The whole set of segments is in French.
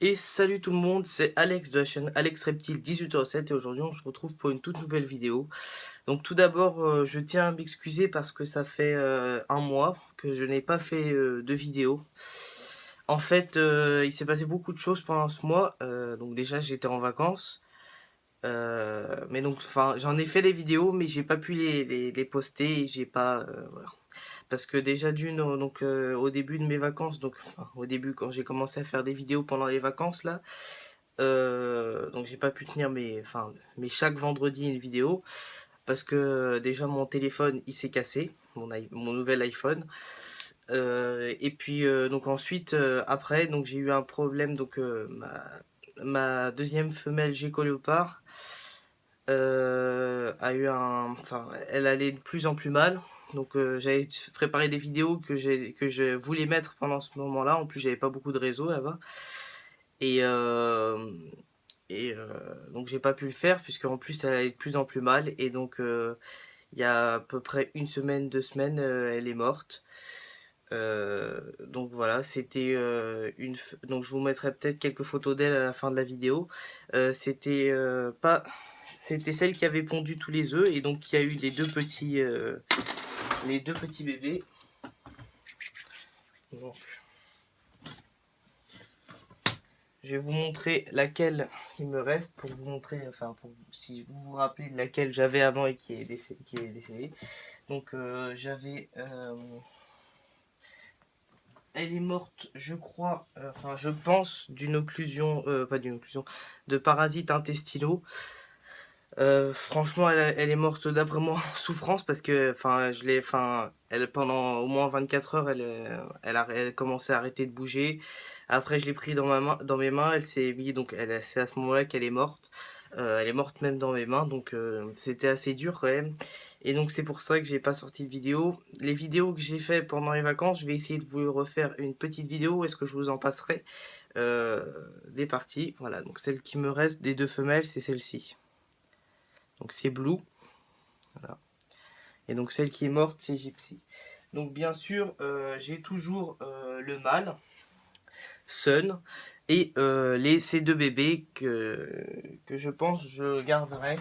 Et salut tout le monde, c'est Alex de la chaîne Alex Reptile 1807 et aujourd'hui on se retrouve pour une toute nouvelle vidéo. Donc tout d'abord je tiens à m'excuser parce que ça fait un mois que je n'ai pas fait de vidéo. En fait il s'est passé beaucoup de choses pendant ce mois, donc déjà j'étais en vacances. Mais donc enfin j'en ai fait des vidéos mais j'ai pas pu les poster et j'ai pas voilà. Parce que déjà d'une donc au début de mes vacances donc enfin, au début quand j'ai commencé à faire des vidéos pendant les vacances là, donc j'ai pas pu tenir mais chaque vendredi une vidéo parce que déjà mon téléphone il s'est cassé, mon nouvel iPhone. Et puis donc ensuite après donc j'ai eu un problème donc ma deuxième femelle Gecko Léopard a eu elle allait de plus en plus mal. Donc j'avais préparé des vidéos que je voulais mettre pendant ce moment-là. En plus j'avais pas beaucoup de réseau là-bas. Et, euh, donc j'ai pas pu le faire puisque en plus elle allait de plus en plus mal. Et donc il y a à peu près une semaine, 2 semaines, elle est morte. Donc voilà, c'était donc je vous mettrai peut-être quelques photos d'elle à la fin de la vidéo. C'était pas C'était celle qui avait pondu tous les œufs et donc qui a eu les deux petits bébés. Donc, je vais vous montrer laquelle il me reste pour vous montrer, si vous vous rappelez de laquelle j'avais avant et qui est décédée. Donc elle est morte, je crois, je pense d'une occlusion, pas d'une occlusion, de parasites intestinaux. Franchement, elle est morte d'après moi en souffrance parce que, elle, pendant au moins 24 heures, elle commençait à arrêter de bouger. Après, je l'ai pris dans mes mains, elle s'est mise, c'est à ce moment-là qu'elle est morte. Elle est morte même dans mes mains, donc c'était assez dur quand même. Et donc c'est pour ça que j'ai pas sorti de vidéo. Les vidéos que j'ai fait pendant les vacances, je vais essayer de vous refaire une petite vidéo où est-ce que je vous en passerai euh, des parties. Voilà, donc celle qui me reste des deux femelles, c'est celle-ci. Donc c'est Blue, voilà. Et donc celle qui est morte, c'est Gypsy. Donc bien sûr, j'ai toujours le mâle, Sun, et ces deux bébés que je pense je garderai.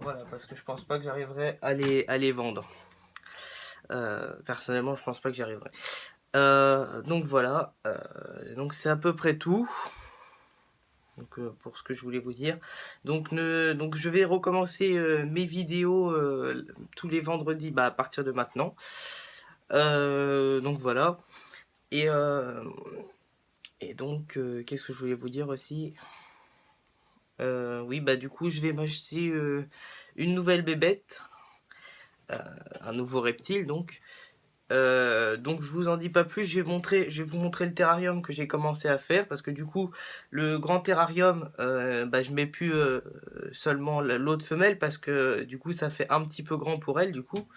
Voilà, parce que je pense pas que j'arriverai à les vendre. Personnellement, je pense pas que j'y arriverai. Donc voilà, donc c'est à peu près tout. Donc pour ce que je voulais vous dire. Donc je vais recommencer mes vidéos tous les vendredis à partir de maintenant. Donc voilà. Et, euh, et donc qu'est-ce que je voulais vous dire aussi. Oui, bah du coup je vais m'acheter une nouvelle bébête, un nouveau reptile donc. Donc je vous en dis pas plus, je vais vous montrer le terrarium que j'ai commencé à faire parce que du coup le grand terrarium, je mets plus seulement l'autre femelle parce que du coup ça fait un petit peu grand pour elle du coup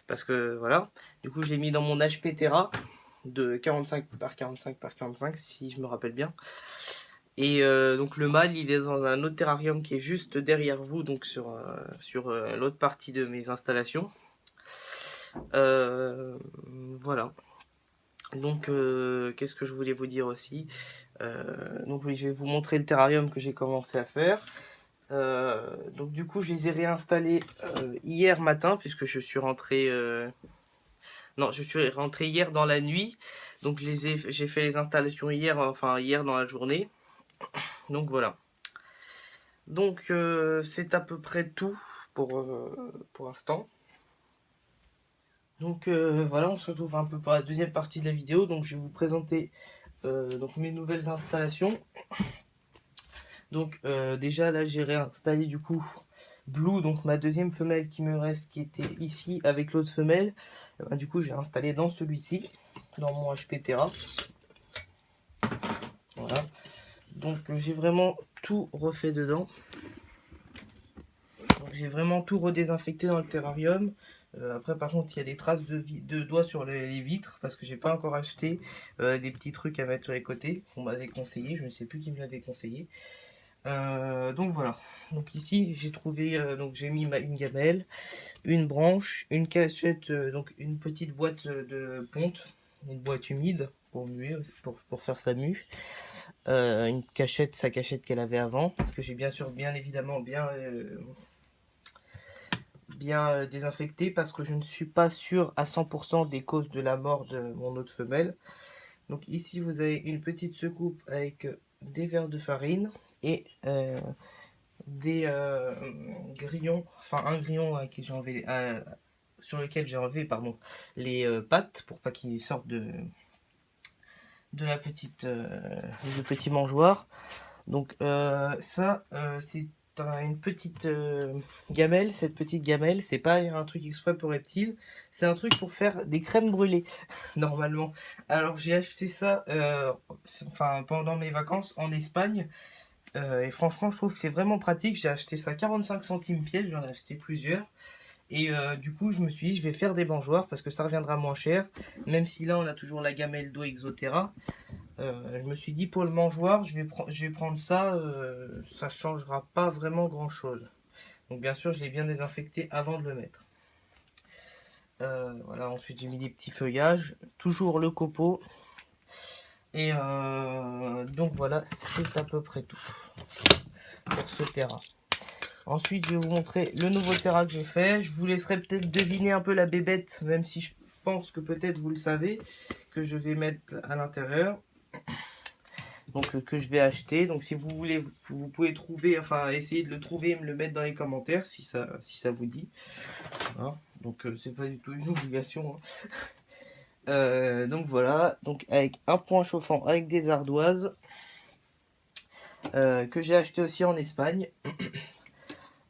parce que voilà, du coup je l'ai mis dans mon HP Terra de 45 par 45 par 45 si je me rappelle bien. Et donc le mâle il est dans un autre terrarium qui est juste derrière vous donc sur l'autre partie de mes installations. Euh, voilà. Donc, qu'est-ce que je voulais vous dire aussi. Donc oui, je vais vous montrer le terrarium que j'ai commencé à faire. Donc du coup, je les ai réinstallés hier matin, puisque je suis rentré... Non, je suis rentré hier dans la nuit. Donc j'ai fait les installations hier, enfin hier dans la journée. Donc voilà. Donc c'est à peu près tout pour l'instant. Donc voilà, on se retrouve un peu pour la deuxième partie de la vidéo. Donc je vais vous présenter donc mes nouvelles installations. Donc déjà là j'ai réinstallé du coup Blue, donc ma deuxième femelle qui me reste, qui était ici avec l'autre femelle. Du coup j'ai installé dans celui-ci, dans mon HP Terra. Voilà. Donc j'ai vraiment tout refait dedans. J'ai vraiment tout redésinfecté dans le terrarium. Après par contre il y a des traces de doigts sur les vitres parce que j'ai pas encore acheté des petits trucs à mettre sur les côtés qu'on m'avait conseillé, je ne sais plus qui me l'avait conseillé. Donc voilà. Donc ici j'ai trouvé donc j'ai mis une gamelle, une branche, une cachette, donc une petite boîte de ponte, une boîte humide. pour muer, pour faire sa mue. Une cachette, sa cachette qu'elle avait avant, que j'ai bien sûr, bien évidemment, bien désinfecté parce que je ne suis pas sûr à 100% des causes de la mort de mon autre femelle. Donc ici vous avez une petite secoupe avec des verres de farine et des grillons, enfin un grillon sur lequel j'ai enlevé les pattes pour pas qu'ils sortent de la petite le petit mangeoire. Donc ça c'est une petite gamelle. Cette petite gamelle, c'est pas un truc exprès pour reptiles, c'est un truc pour faire des crèmes brûlées normalement. Alors j'ai acheté ça pendant mes vacances en Espagne. Et franchement, je trouve que c'est vraiment pratique. J'ai acheté ça 45 centimes pièce, j'en ai acheté plusieurs. Et du coup, je me suis dit, je vais faire des mangeoires parce que ça reviendra moins cher. Même si là, on a toujours la gamelle d'eau Exotera. Je me suis dit, pour le mangeoir, je vais prendre ça. Ça changera pas vraiment grand chose. Donc, bien sûr, je l'ai bien désinfecté avant de le mettre. Voilà, ensuite, j'ai mis des petits feuillages. Toujours le copeau. Et donc, voilà, c'est à peu près tout pour ce terrain. Ensuite, je vais vous montrer le nouveau terrain que j'ai fait. Je vous laisserai peut-être deviner un peu la bébête, même si je pense que peut-être vous le savez, que je vais mettre à l'intérieur. Donc, que je vais acheter. Donc, si vous voulez, vous pouvez trouver, enfin, essayer de le trouver et me le mettre dans les commentaires si ça vous dit. Voilà. Donc, c'est pas du tout une obligation. Donc, voilà. Donc, avec un point chauffant, avec des ardoises, que j'ai acheté aussi en Espagne.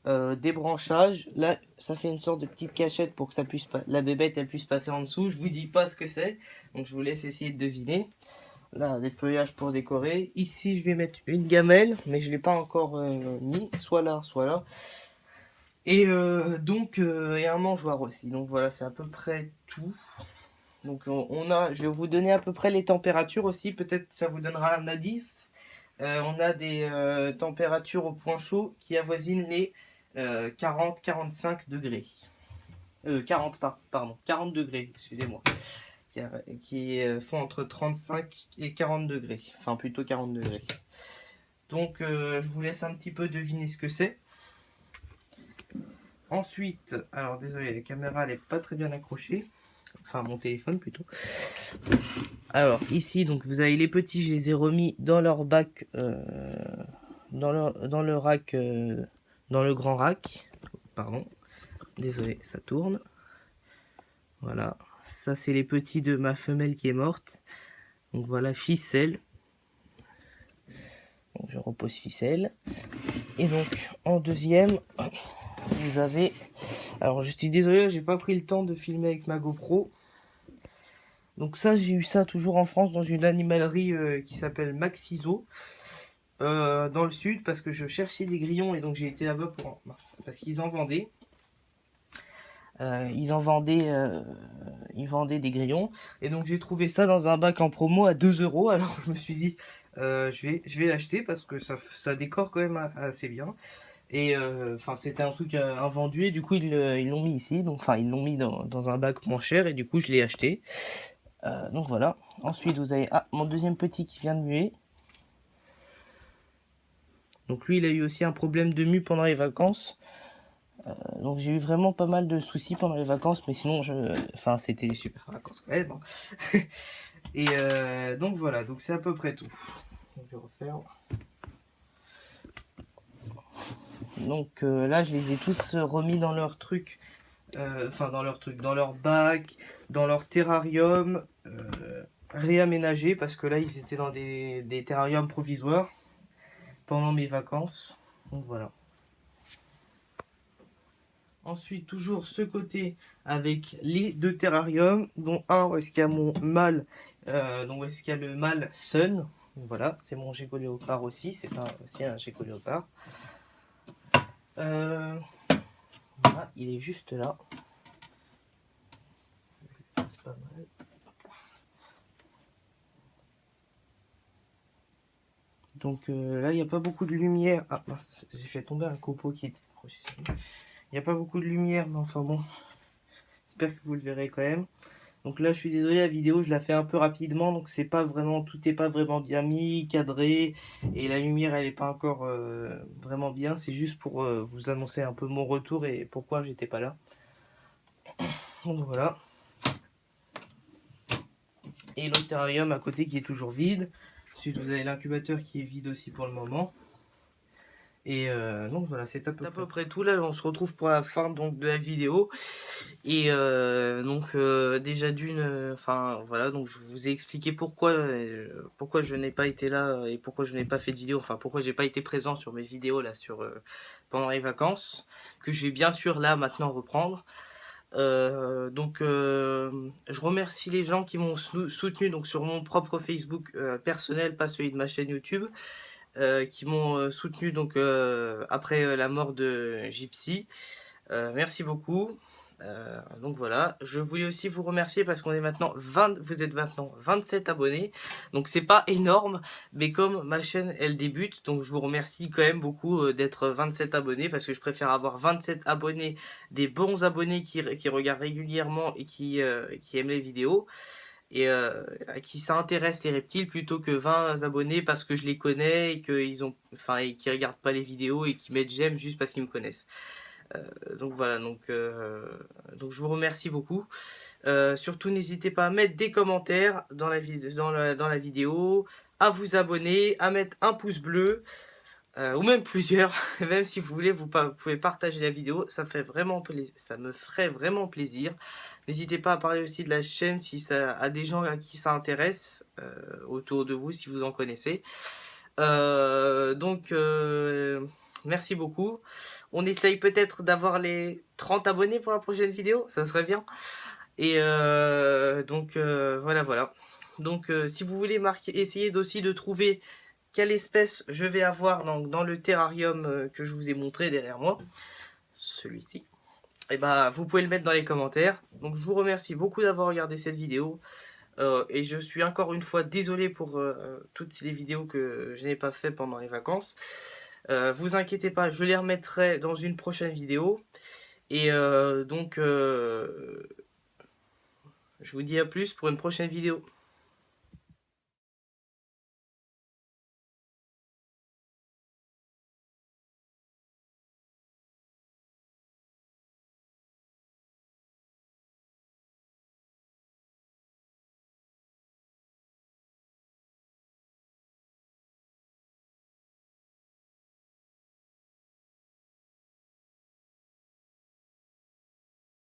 Des branchages, là ça fait une sorte de petite cachette pour que ça puisse la bébête elle puisse passer en dessous. Je vous dis pas ce que c'est, donc je vous laisse essayer de deviner. Là des feuillages pour décorer. Ici je vais mettre une gamelle, mais je l'ai pas encore mis, soit là soit là. Et donc et un mangeoire aussi. Donc voilà, c'est à peu près tout. Donc je vais vous donner à peu près les températures aussi, peut-être ça vous donnera un indice. On a des températures au point chaud qui avoisinent les 40-45 degrés. 40 degrés, excusez-moi. Qui font entre 35 et 40 degrés. Enfin, plutôt 40 degrés. Donc, je vous laisse un petit peu deviner ce que c'est. Ensuite, alors désolé, la caméra elle est pas très bien accrochée. Enfin, mon téléphone plutôt. Alors, ici, donc vous avez les petits, je les ai remis dans leur bac, dans le rack, dans le grand rack. Pardon. Désolé, ça tourne. Voilà. Ça, c'est les petits de ma femelle qui est morte. Donc voilà, ficelle. Donc, je repose ficelle. Et donc, en deuxième, vous avez... Alors, je suis désolé, j'ai pas pris le temps de filmer avec ma GoPro. Donc ça, j'ai eu ça toujours en France dans une animalerie qui s'appelle Maxiso. Dans le sud, parce que je cherchais des grillons et donc j'ai été là-bas parce qu'ils en vendaient. Ils vendaient des grillons et donc j'ai trouvé ça dans un bac en promo à 2 €. Alors je me suis dit je vais l'acheter parce que ça décore quand même assez bien. Et c'était un truc invendu et du coup ils l'ont mis ici, donc ils l'ont mis dans un bac moins cher et du coup je l'ai acheté. Donc voilà. Ensuite vous avez mon deuxième petit qui vient de muer. Donc lui il a eu aussi un problème de mue pendant les vacances. Donc j'ai eu vraiment pas mal de soucis pendant les vacances, mais sinon c'était des super vacances quand même. Hein. Et donc voilà, donc c'est à peu près tout. Donc, je vais refaire. Donc là je les ai tous remis dans leur truc, dans leur bac, dans leur terrarium, réaménagé parce que là ils étaient dans des terrariums provisoires pendant mes vacances. Donc voilà. Ensuite, toujours ce côté avec les deux terrariums, dont un où est-ce qu'il y a mon mâle, donc où est-ce qu'il y a le mâle Sun. Voilà, c'est mon gecko léopard aussi, c'est aussi un gecko léopard. Voilà, il est juste là. C'est pas mal. Donc là, il n'y a pas beaucoup de lumière. Ah mince, j'ai fait tomber un copeau qui était accroché sur lui. Il n'y a pas beaucoup de lumière, mais enfin bon, j'espère que vous le verrez quand même. Donc là, je suis désolé, la vidéo, je la fais un peu rapidement, donc c'est pas vraiment, tout n'est pas vraiment bien mis, cadré, et la lumière, elle est pas encore vraiment bien. C'est juste pour vous annoncer un peu mon retour et pourquoi j'étais pas là. Donc voilà. Et l'autre terrarium à côté qui est toujours vide. Ensuite, vous avez l'incubateur qui est vide aussi pour le moment. Et donc voilà, c'est à peu près tout. Là, on se retrouve pour la fin donc, de la vidéo. Et déjà d'une, enfin voilà, donc je vous ai expliqué pourquoi je n'ai pas été là et pourquoi je n'ai pas fait de vidéo, enfin pourquoi j'ai pas été présent sur mes vidéos là pendant les vacances, que je vais bien sûr là maintenant reprendre. Je remercie les gens qui m'ont soutenu donc sur mon propre Facebook personnel, pas celui de ma chaîne YouTube, qui m'ont soutenu donc après la mort de Gypsy. Merci beaucoup. Donc voilà, je voulais aussi vous remercier parce qu'on est maintenant vous êtes maintenant 27 abonnés, donc c'est pas énorme, mais comme ma chaîne elle débute, donc je vous remercie quand même beaucoup d'être 27 abonnés, parce que je préfère avoir 27 abonnés, des bons abonnés qui regardent régulièrement et qui aiment les vidéos, et à qui s'intéressent les reptiles, plutôt que 20 abonnés parce que je les connais et et qui regardent pas les vidéos et qui mettent j'aime juste parce qu'ils me connaissent. Donc voilà, donc je vous remercie beaucoup. Surtout n'hésitez pas à mettre des commentaires dans la vidéo, à vous abonner, à mettre un pouce bleu, ou même plusieurs, même si vous voulez, vous pouvez partager la vidéo, ça me ferait vraiment plaisir. N'hésitez pas à parler aussi de la chaîne si ça a des gens à qui ça intéresse, autour de vous, si vous en connaissez. Merci beaucoup. On essaye peut-être d'avoir les 30 abonnés pour la prochaine vidéo, ça serait bien. Et voilà. Donc si vous voulez essayer aussi de trouver quelle espèce je vais avoir dans le terrarium que je vous ai montré derrière moi, celui-ci, et bah vous pouvez le mettre dans les commentaires. Donc je vous remercie beaucoup d'avoir regardé cette vidéo. Et je suis encore une fois désolé pour toutes les vidéos que je n'ai pas fait pendant les vacances. Vous inquiétez pas, je les remettrai dans une prochaine vidéo. Et je vous dis à plus pour une prochaine vidéo.